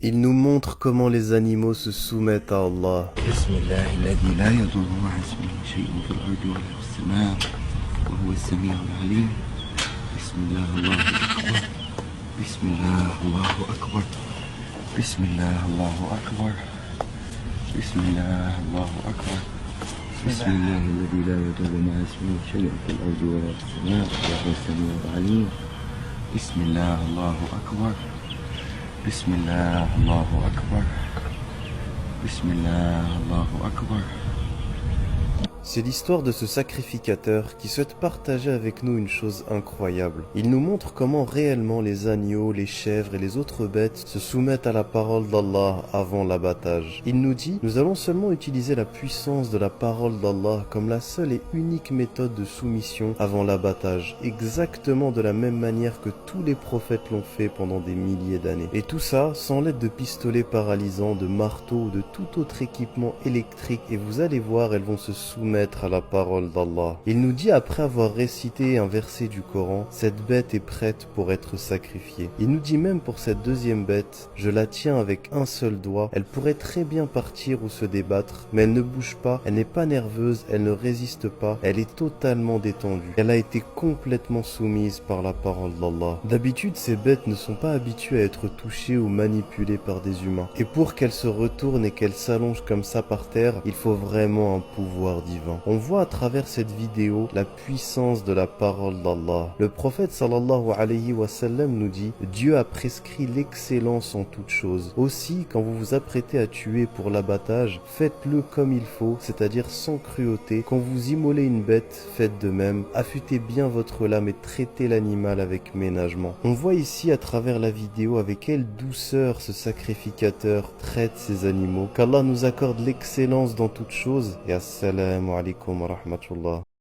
Il nous montre comment les animaux se soumettent à Allah. بسم الله الذي لا يضر مع اسمه شيء في الأرض ولا في السماء وهو السميع العليم. بسم الله الله أكبر. بسم الله الله أكبر. بسم الله الله أكبر. بسم الله الله أكبر. بسم الله الذي لا يضر مع اسمه شيء في الأرض ولا في السماء وهو السميع العليم. بسم الله الله أكبر. بسم الله الله أكبر. بسم الله الله أكبر. C'est l'histoire de ce sacrificateur qui souhaite partager avec nous une chose incroyable. Il nous montre comment réellement les agneaux, les chèvres et les autres bêtes se soumettent à la parole d'Allah avant l'abattage. Il nous dit, nous allons seulement utiliser la puissance de la parole d'Allah comme la seule et unique méthode de soumission avant l'abattage, exactement de la même manière que tous les prophètes l'ont fait pendant des milliers d'années. Et tout ça sans l'aide de pistolets paralysants, de marteaux ou de tout autre équipement électrique, et vous allez voir, elles vont se soumettre à la parole d'Allah. Il nous dit après avoir récité un verset du Coran, cette bête est prête pour être sacrifiée. Il nous dit même pour cette deuxième bête, je la tiens avec un seul doigt, elle pourrait très bien partir ou se débattre, mais elle ne bouge pas, elle n'est pas nerveuse, elle ne résiste pas, elle est totalement détendue. Elle a été complètement soumise par la parole d'Allah. D'habitude, ces bêtes ne sont pas habituées à être touchées ou manipulées par des humains. Et pour qu'elles se retournent et qu'elles s'allongent comme ça par terre, il faut vraiment un pouvoir divin. On voit à travers cette vidéo la puissance de la parole d'Allah. Le prophète sallallahu alayhi wa sallam nous dit « Dieu a prescrit l'excellence en toutes choses. Aussi, quand vous vous apprêtez à tuer pour l'abattage, faites-le comme il faut, c'est-à-dire sans cruauté. Quand vous immolez une bête, faites de même. Affûtez bien votre lame et traitez l'animal avec ménagement. » On voit ici à travers la vidéo avec quelle douceur ce sacrificateur traite ces animaux. Qu'Allah nous accorde l'excellence dans toutes choses. Et assalamu alaikum wa rahmatullah.